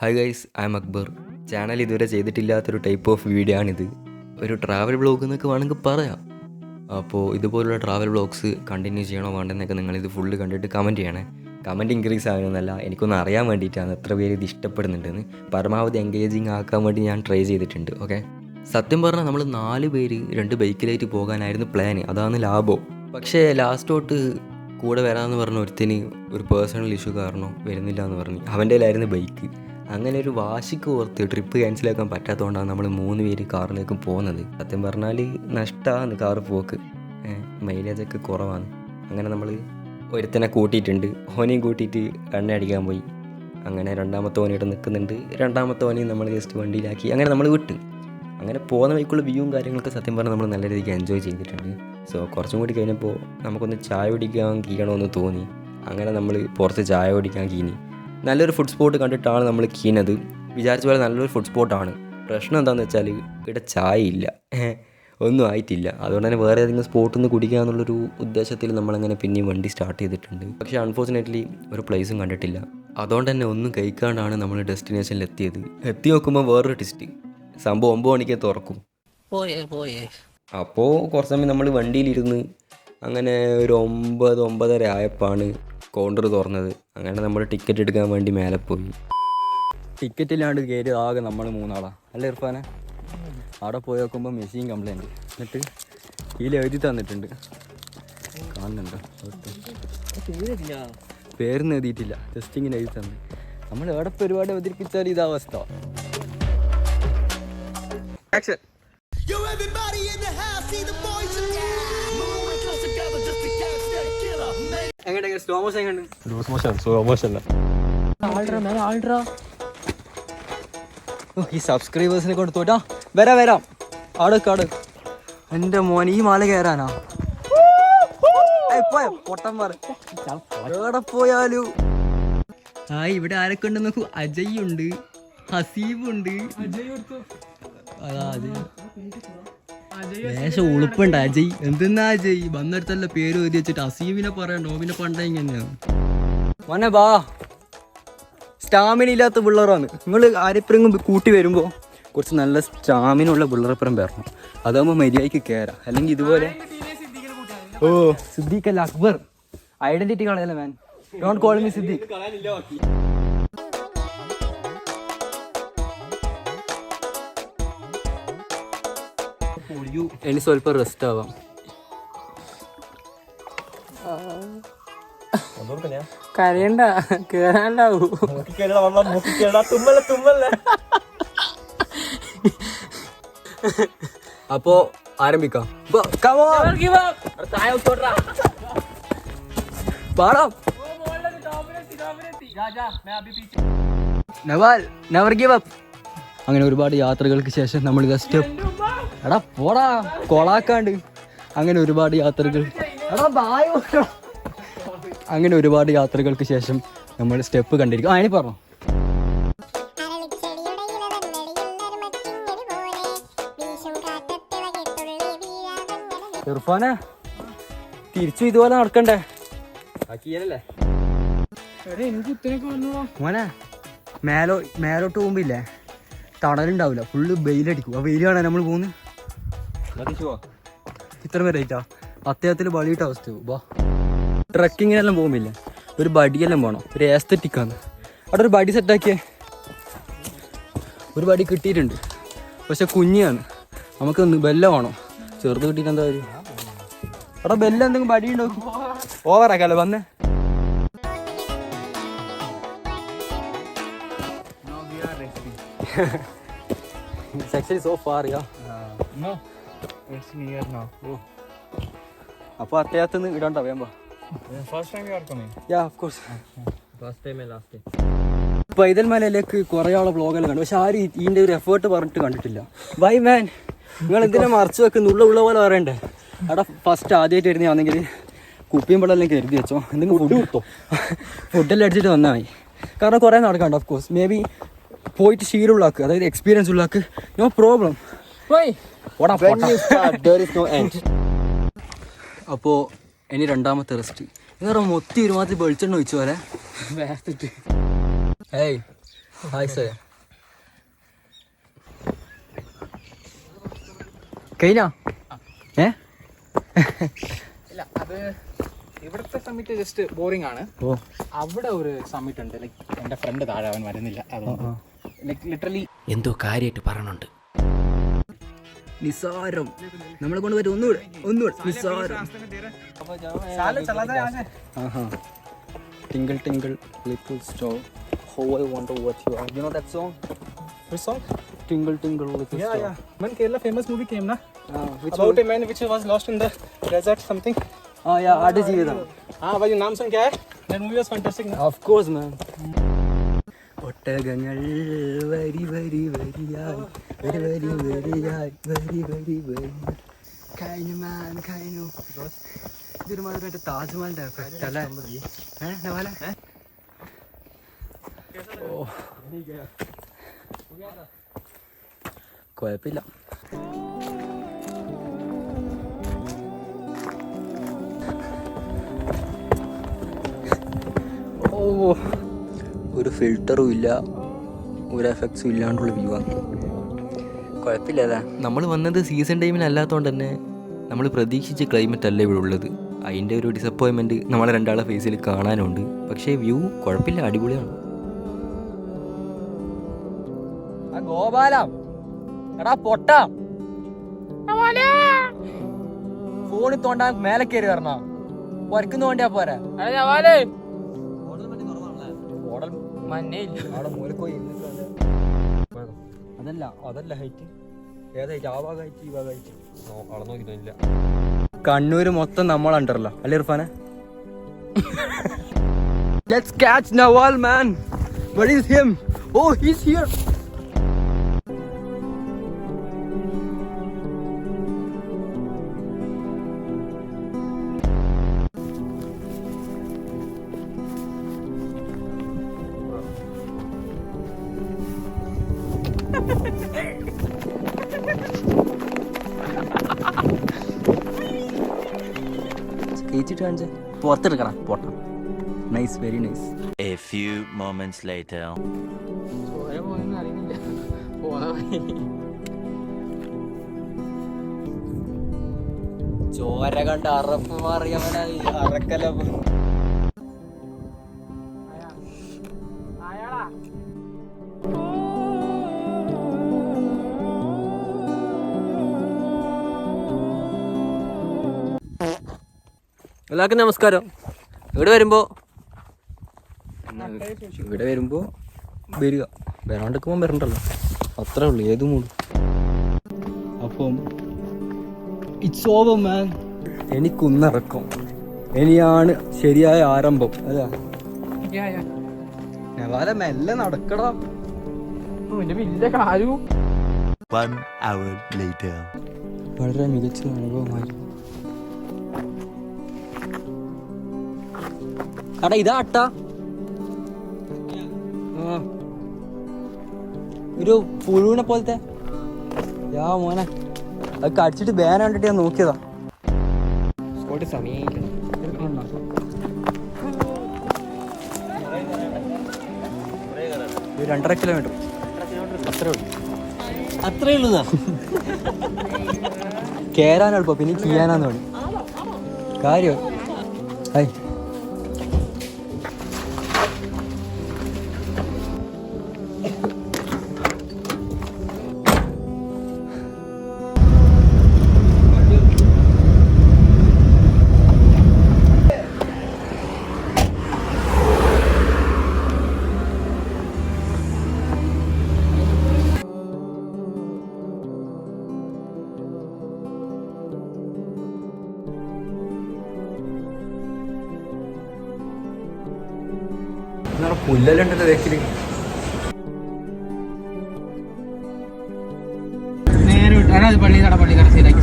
Hi guys, I M Akbar. Channel ഇതുവരെ ചെയ്തിട്ടില്ലാത്തൊരു type of video ആണിത്. ഒരു ട്രാവൽ വ്ളോഗ് എന്നൊക്കെ വേണമെങ്കിൽ പറയാം. അപ്പോൾ ഇതുപോലുള്ള ട്രാവൽ വ്ളോഗ്സ് കണ്ടിന്യൂ ചെയ്യണോ വേണ്ടെന്നൊക്കെ നിങ്ങളിത് ഫുള്ള് കണ്ടിട്ട് കമൻറ്റ് ചെയ്യണേ. കമൻറ്റ് ഇൻക്രീസ് ആകുന്നല്ല, എനിക്കൊന്ന് അറിയാൻ വേണ്ടിയിട്ടാണ് എത്ര പേര് ഇത് ഇഷ്ടപ്പെടുന്നുണ്ടെന്ന്. പരമാവധി എൻഗേജിങ് ആക്കാൻ വേണ്ടി ഞാൻ ട്രൈ ചെയ്തിട്ടുണ്ട്. ഓക്കെ, സത്യം പറഞ്ഞാൽ നമ്മൾ 4 പേര് 2 ബൈക്കിലായിട്ട് പോകാനായിരുന്നു പ്ലാൻ. അതാണ് ലാഭം. പക്ഷേ ലാസ്റ്റ് തൊട്ട് കൂടെ വരാമെന്ന് പറഞ്ഞ ഒരുത്തിന് ഒരു പേഴ്സണൽ ഇഷ്യൂ കാരണം വരുന്നില്ല എന്ന് പറഞ്ഞു. അവൻ്റെ കയ്യിലായിരുന്നു ബൈക്ക്. അങ്ങനെ ഒരു വാശിക്ക് ഓർത്ത് ട്രിപ്പ് ക്യാൻസലാക്കാൻ പറ്റാത്തതുകൊണ്ടാണ് നമ്മൾ 3 പേര് കാറിലേക്കും പോകുന്നത്. സത്യം പറഞ്ഞാൽ നഷ്ടമാണ് കാറ് പോക്ക്, മൈലേജൊക്കെ കുറവാണ്. അങ്ങനെ നമ്മൾ ഒരുത്തനെ കൂട്ടിയിട്ടുണ്ട്, ഓനെയും കൂട്ടിയിട്ട് എണ്ണ അടിക്കാൻ പോയി. അങ്ങനെ രണ്ടാമത്തെ ഓനിയിട്ട് നിൽക്കുന്നുണ്ട്. രണ്ടാമത്തെ ഓനെയും നമ്മൾ ജസ്റ്റ് വണ്ടിയിലാക്കി അങ്ങനെ നമ്മൾ വിട്ടു. അങ്ങനെ പോകുന്ന വഴിക്കുള്ള വ്യൂവും കാര്യങ്ങളൊക്കെ സത്യം പറഞ്ഞാൽ നമ്മൾ നല്ല രീതിക്ക് എൻജോയ് ചെയ്തിട്ടുണ്ട്. സോ കുറച്ചും കൂടി കഴിഞ്ഞപ്പോൾ നമുക്കൊന്ന് ചായ കുടിക്കാൻ കീയണമെന്ന് തോന്നി. അങ്ങനെ നമ്മൾ പുറത്ത് ചായ കുടിക്കാൻ കീനി. നല്ലൊരു ഫുഡ് സ്പോട്ട് കണ്ടിട്ടാണ് നമ്മൾ കീനത്. വിചാരിച്ച പോലെ നല്ലൊരു ഫുഡ് സ്പോട്ടാണ്. പ്രശ്നം എന്താണെന്ന് വെച്ചാൽ ഇവിടെ ചായ ഇല്ല, ഒന്നും ആയിട്ടില്ല. അതുകൊണ്ട് തന്നെ വേറെ ഏതെങ്കിലും സ്പോട്ടിൽ നിന്ന് കുടിക്കുക എന്നുള്ളൊരു ഉദ്ദേശത്തിൽ നമ്മളങ്ങനെ പിന്നെയും വണ്ടി സ്റ്റാർട്ട് ചെയ്തിട്ടുണ്ട്. പക്ഷേ അൺഫോർച്ചുനേറ്റ്ലി ഒരു പ്ലേസും കണ്ടിട്ടില്ല. അതുകൊണ്ട് തന്നെ ഒന്നും കഴിക്കാണ്ടാണ് നമ്മൾ ഡെസ്റ്റിനേഷനിൽ എത്തിയത്. എത്തി നോക്കുമ്പോൾ വേറൊരു ടിസ്റ്റ്, സംഭവം 9 മണിക്ക് തുറക്കും. അപ്പോൾ കുറച്ച് സമയം നമ്മൾ വണ്ടിയിലിരുന്ന് അങ്ങനെ ഒരു 9-9:30 ആയപ്പോഴാണ് കൗണ്ടർ തുറന്നത്. അങ്ങനെ നമ്മൾ ടിക്കറ്റ് എടുക്കാൻ വേണ്ടി മേലെ പോയി. ടിക്കറ്റ് ഇല്ലാണ്ട് കയറി ആകെ നമ്മൾ 3 ആളാണ് അല്ലേ ഇർഫാനെ? അവിടെ പോയി നോക്കുമ്പോൾ മെഷീൻ കംപ്ലൈൻറ്റ്. എന്നിട്ട് ഇതിൽ എഴുതി തന്നിട്ടുണ്ട്, കാണുന്നുണ്ടോ? പേരൊന്നും എഴുതിയിട്ടില്ല, ജസ്റ്റ് ഇങ്ങനെ എഴുതി തന്നെ. നമ്മൾ എവിടെ പരിപാടി അവതരിപ്പിച്ചാൽ ഇതാ അവസ്ഥ. Action. Yo, everybody in the house, see the boys again. Moving close together just to catch that killer. എങ്ങനെയാണ് slow motion? Slow motion ultra. ഈ സബ്സ്ക്രൈബേഴ്സിനെ കൊടുത്തോട്ടാ. വരാം ആട്. എൻ്റെ മോൻ ഈ മല കയറാനാ? പൊട്ടന്മാർ എവിടെ പോയാലും. ഇവിടെ ആരൊക്കെ ഉണ്ടെന്ന് നോക്കൂ. അജയ് ഉണ്ട്, ഹസീബുണ്ട്. ലേശം ഉളുപ്പുണ്ട് അജയ്. എന്തെന്നാ അജയ് വന്നെടുത്തല്ല പേര് എഴുതി വെച്ചിട്ട് അസീമിനെ പറയണ്ടോ? പിന്നെ പണ്ട ഇങ്ങനെയാണ് മോനെ. ബാ, സ്റ്റാമിന ഇല്ലാത്ത പിള്ളേരാണ് നിങ്ങൾ. ആരെപ്പുറം കൂട്ടി വരുമ്പോൾ കുറച്ച് നല്ല സ്റ്റാമിന ഉള്ള പിള്ളേരപ്പുറം വരണം. അതാകുമ്പോൾ മര്യാദയ്ക്ക് കയറാം. അല്ലെങ്കിൽ ഇതുപോലെ ഓ സിദ്ദീഖ് അല്ല അക്ബർ. ഐഡന്റിറ്റി കളയല്ലേ man. Don't call me Siddique. ഇനി സ്വല്പം റെസ്റ്റ് ആവാം. കരയണ്ട, കേറാണ്ടാവൂ. അപ്പോ ആരംഭിക്കാം. അങ്ങനെ ഒരുപാട് യാത്രകൾക്ക് ശേഷം നമ്മൾ എടാ പോടാ കൊളാക്കാണ്ട്. അങ്ങനെ ഒരുപാട് യാത്രകൾക്ക് ശേഷം നമ്മൾ സ്റ്റെപ്പ് കണ്ടിരിക്കും. ഇനി പറഞ്ഞോ. ഇർഫാനെ തിരിച്ചു ഇതുപോലെ നടക്കണ്ടേ? മോനെ മേലോട്ട് പോകുമ്പില്ലേ തണലുണ്ടാവില്ല, ഫുള്ള് വെയിലടിക്കും. ആ വെയിൽ കാണാൻ നമ്മൾ പോകുന്നു. ഇത്ര പേരായിട്ടാ അത്യാവശ്യത്തിൽ ബളിയിട്ട അവസ്ഥയാവും. ബാ, ട്രക്കിങ്ങിനെല്ലാം പോകുമ്പില്ലേ ഒരു ബടിയെല്ലാം പോകണം. ഒരു ഏസ്തറ്റിക്കാണ്. അവിടെ ഒരു ബടി സെറ്റാക്കിയേ. ഒരു ബടി കിട്ടിയിട്ടുണ്ട്, പക്ഷെ കുഞ്ഞാണ്. നമുക്കൊന്ന് ബെല്ല വേണം. ചെറുത് കിട്ടിയിട്ട് എന്താ കാര്യം? അവിടെ ബെല്ല എന്തെങ്കിലും ബടി ഉണ്ടോ? ഓവറാക്കല്ലേ വന്നേ. It's actually so far, yeah. No, it's near now. Oh. അപ്പോൾ അത്യാവശ്യം ഇടണ്ട വേമ്പോ. First time you are coming? Yeah, of course. First time and last time. പൈതൽ മലയിലേക്ക് കുറേ ആളെ വ്ളോഗെല്ലാം കണ്ടു, പക്ഷെ ആരും ഇതിൻ്റെ ഒരു എഫേർട്ട് പറഞ്ഞിട്ട് കണ്ടിട്ടില്ല. ബൈ മാൻ, നിങ്ങൾ എന്തിനാ മറച്ചു വെക്കുന്ന? ഉള്ള പോലെ പറയണ്ടേ? അവിടെ ഫസ്റ്റ് ആദ്യമായിട്ട് വരുന്നതാണെങ്കിൽ കുപ്പിയും വെള്ളമെല്ലാം കരുതി വെച്ചോ. എന്തെങ്കിലും ഫുഡെല്ലാം അടിച്ചിട്ട് വന്നാൽ മതി. കാരണം കുറേ നടക്കണ്ട. ഓഫ് കോഴ്സ് മേ ബി പോയിട്ട് ശീലമുള്ളാക്ക്, അതായത് എക്സ്പീരിയൻസ് ഉള്ളാക്ക്, നോ പ്രോബ്ലം. അപ്പോൾ ഇനി രണ്ടാമത്തെ റെസ്റ്റ്. എന്ന് പറഞ്ഞാൽ മൊത്തം ഒരുമാതിരി വെളിച്ചെണ്ണ ഒഴിച്ചു പോലെ വേർത്തിട്ട്. ഏയ് ഹായ് സർ. കഴിഞ്ഞോ? ഇല്ല, അത് ഇവിടുത്തെ സമ്മിറ്റ് ജസ്റ്റ് ബോറിംഗ് ആണ്. അവിടെ ഒരു സമ്മിറ്റ് ഉണ്ട്. ലൈക്ക് എൻ്റെ ഫ്രണ്ട് താഴെ, അവൻ വരുന്നില്ല. അതുകൊണ്ട് ലൈക്ക് ലിറ്ററലി എന്തോ കാര്യമായിട്ട് പറയണുണ്ട്. നിസാരം നമ്മളെ കൊണ്ട് പറ്റും. ഒന്നുകൂടെ നിസാരം. Tingle tingle little star, how I wonder what you are. You know that song? which song? Tingle tingle little star. Yeah. When Kerala famous movie came na, Which about one? a man which was lost in the desert something. Yeah, Aadujeevitham. भाई नाम सुन क्या है? That movie was fantastic na. Of course man. ഒട്ടകങ്ങൾ വരി വരി വരിയായി വരി വരി വരിയായി വരി വരി വരി കഴിഞ്ഞു മാൻ കഴിഞ്ഞു. ഇതൊരു മാതിരി താജ്മഹലിന്റെ എഫക്റ്റ് അല്ലേ? കുഴപ്പമില്ല. ഒരു ഫിൽറ്ററും ഇല്ല, ഒരു എഫക്ട്സും ഇല്ലാണ്ടുള്ള വ്യൂ ആണ്. കുഴപ്പമില്ലല്ലേ? നമ്മൾ വന്നത് സീസൺ ടൈമിനല്ലാത്തതുകൊണ്ട് തന്നെ നമ്മൾ പ്രതീക്ഷിച്ച ക്ലൈമറ്റ് അല്ല ഇവിടെ ഉള്ളത്. അതിൻ്റെ ഒരു ഡിസപ്പോയിൻമെൻറ്റ് നമ്മളെ രണ്ടാളെ ഫേസിൽ കാണാനുണ്ട്. പക്ഷേ വ്യൂ കുഴപ്പമില്ല, അടിപൊളിയാണ്. ഗോപാലം എടാ പൊട്ട, ഫോണിൽ തോണ്ടാൻ മേലെ കയറി വരണ പൊരക്കുന്ന വേണ്ടിയാ പോരാ. അതല്ല ഹൈറ്റ്. ഏതാ ഹൈറ്റ്? ആ ഭാഗം ഹൈറ്റ്, ഈ ഭാഗം ഹൈറ്റ്. കണ്ണൂര് മൊത്തം നമ്മളുണ്ടല്ലോ അല്ലേ ഇർഫാനെ? Let's catch Nawal man. Where is him? Oh, he's here. പുറത്തെടുക്കണം പോട്ട. Nice, very nice. A few moments later. ചോര കണ്ട് അറപ്പ് മാറിയവനായി അറക്കല. എല്ലാവർക്കും നമസ്കാരം. ഇവിടെ വരുമ്പോൾ വരിക, വരാണ്ടിരിക്കുമ്പോൾ വരണ്ടല്ലോ, അത്രേ ഉള്ളൂ. ഏത് മൂടും. അപ്പം ഇറ്റ്സ് ഓവർ മാൻ. എനിക്കൊന്നിറക്കം, ഇനിയാണ് ശരിയായ ആരംഭം. അതാ നവാല മെല്ലെ നടക്കടാ. One hour later. വളരെ മികച്ച അനുഭവമായിരുന്നു. അടാ ഇതാ അട്ട, ഒരു പുഴുവിനെ പോലത്തെ. യാ മോനെ, അത് കടിച്ചിട്ട് ബാന കണ്ടിട്ട് ഞാൻ നോക്കിയതാ. ഒരു 2.5 കിലോമീറ്റർ അത്രേ ഉള്ളൂ. കേറാൻ എളുപ്പം, പിന്നെ ചെയ്യാനാന്ന് വേണം കാര്യം. ഹായ്. പുല്ലല്ലുണ്ടല്ലോ വേക്കില്. നേരെ പള്ളി കട സൈഡാക്കി